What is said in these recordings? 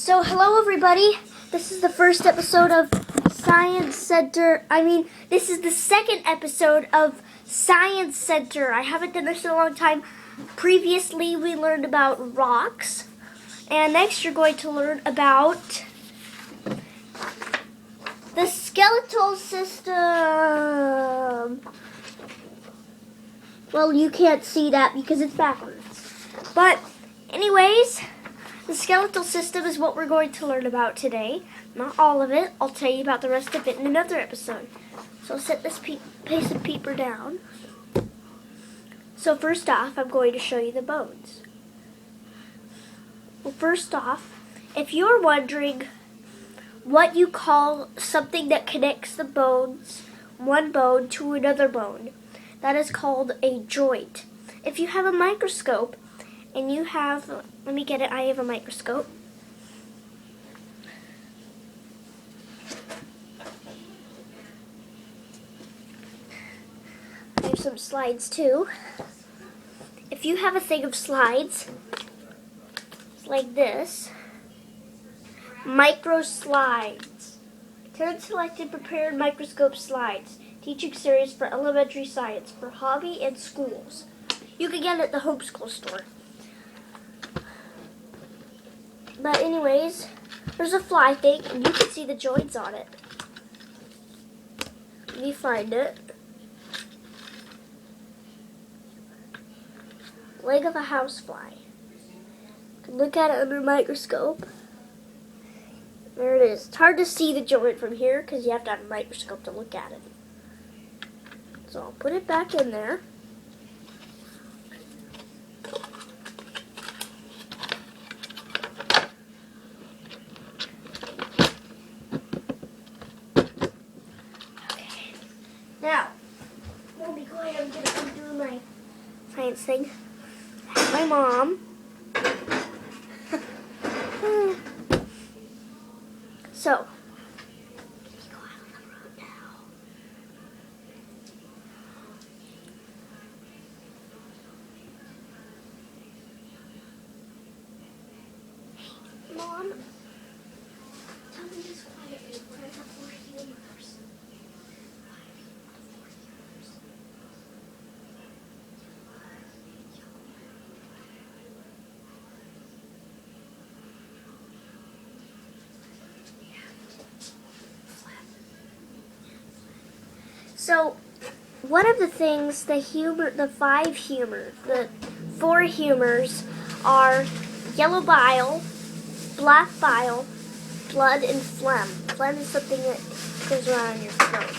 So hello everybody, this is the first episode of Science Center, this is the second episode of Science Center. I haven't done this in a long time. Previously we learned about rocks, and next you're going to learn about the skeletal system. Well, you can't see that because it's backwards. But anyways, the skeletal system is what we're going to learn about today. Not all of it. I'll tell you about the rest of it in another episode. So I'll set this piece of paper down. So first off, I'm going to show you the bones. Well, first off, if you're wondering what you call something that connects the bones, one bone to another bone, that is called a joint. If you have a microscope, and you have, let me get it, I have a microscope. I have some slides too. If you have a thing of slides, it's like this. Micro slides. 10 selected prepared microscope slides. Teaching series for elementary science for hobby and schools. You can get it at the homeschool store. But anyways, there's a fly thing, and you can see the joints on it. Let me find it. Leg of a housefly. You can look at it under a microscope. There it is. It's hard to see the joint from here because you have to have a microscope to look at it. So I'll put it back in there. Now, we'll be quiet. I'm going to do my science thing. My mom. So, let's go out on the road now. Hey, Mom. Tell me this quietly. We're at the 4 humors. So, one of the things, the 4 humors are yellow bile, black bile, blood, and phlegm. Phlegm is something that goes around in your throat.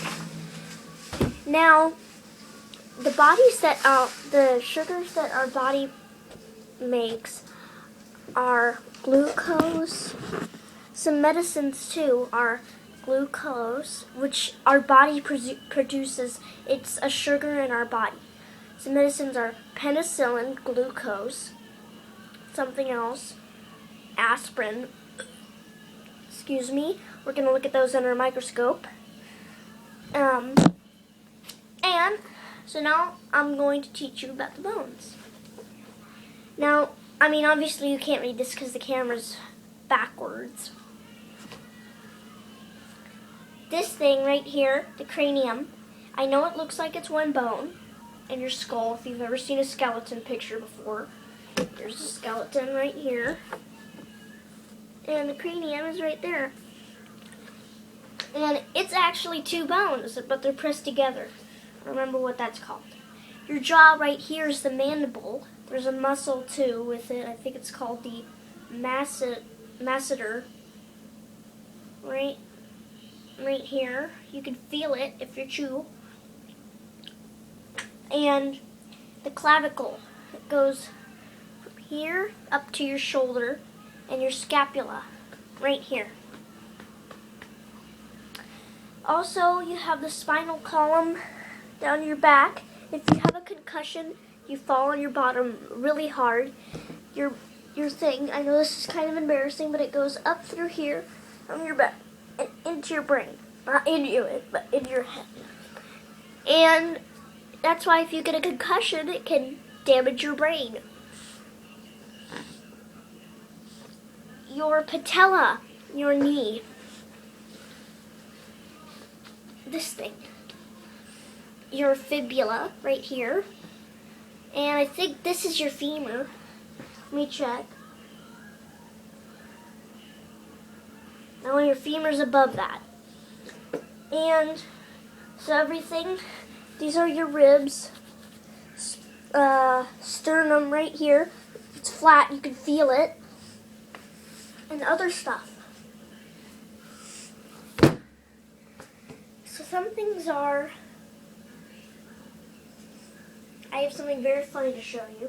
Now, the sugars that our body makes are glucose. Some medicines too are glucose, which our body produces. It's a sugar in our body. Some medicines are penicillin, glucose, something else, aspirin. Excuse me. We're going to look at those under a microscope. And so now I'm going to teach you about the bones. Now, obviously you can't read this because the camera's backwards. This thing right here, the cranium, I know it looks like it's one bone in your skull. If you've ever seen a skeleton picture before, there's a skeleton right here. And the cranium is right there. And it's actually 2 bones, but they're pressed together. I don't remember what that's called. Your jaw right here is the mandible. There's a muscle too with it. I think it's called the masseter. Right here. You can feel it if you chew. And the clavicle. It goes from here up to your shoulder and your scapula. Right here. Also, you have the spinal column down your back. If you have a concussion, you fall on your bottom really hard. Your thing, I know this is kind of embarrassing, but it goes up through here on your back and into your brain. Not into it, but in your head. And that's why if you get a concussion, it can damage your brain. your patella, your knee. This thing. Your fibula, right here. And I think this is your femur. Let me check. Now your femur's above that. And so everything, these are your ribs. Sternum right here. It's flat, you can feel it. And other stuff. So some things are, I have something very funny to show you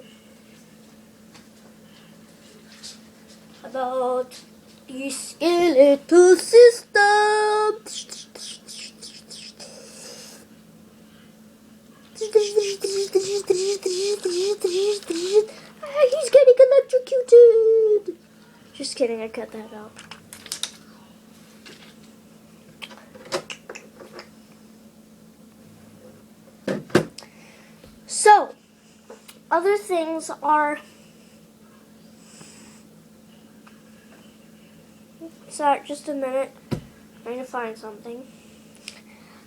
about the skeletal system. He's getting electrocuted. Just kidding, I cut that out. So, other things are, sorry, just a minute, I'm trying to find something.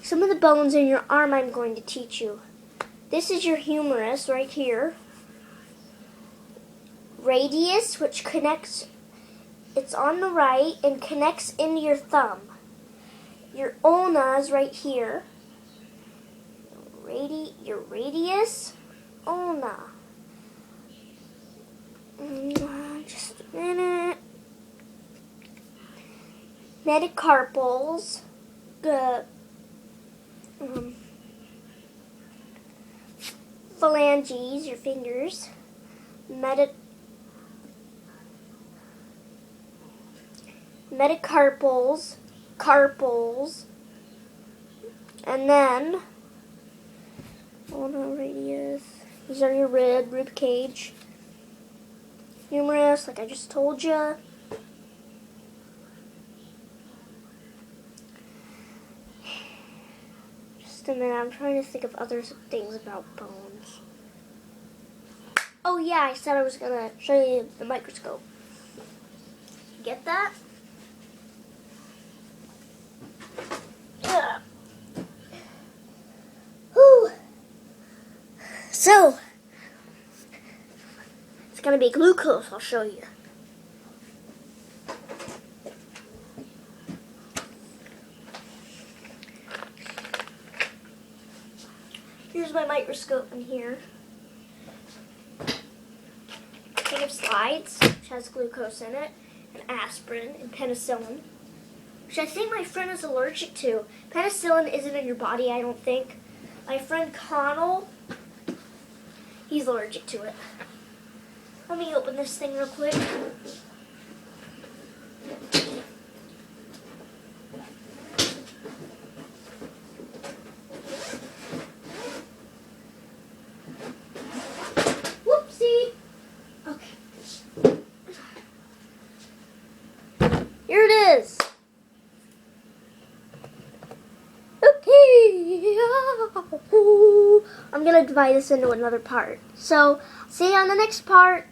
Some of the bones in your arm I'm going to teach you. This is your humerus right here. Radius, which connects, it's on the right and connects into your thumb. Your ulna is right here. Your radius, ulna. Just a minute. Metacarpals. Phalanges, your fingers. Metacarpals, carpals, and then ulnar, radius. These are your rib cage, humerus, like I just told you. Just a minute, I'm trying to think of other things about bones. Oh yeah, I said I was gonna show you the microscope. Get that? Whew. So, it's going to be glucose, I'll show you. Here's my microscope in here. I have slides, which has glucose in it, and aspirin, and penicillin, which I think my friend is allergic to. Penicillin isn't in your body, I don't think. My friend Connell, he's allergic to it. Let me open this thing real quick. Whoopsie. Okay. Here it is. I'm going to divide this into another part. So, see you on the next part.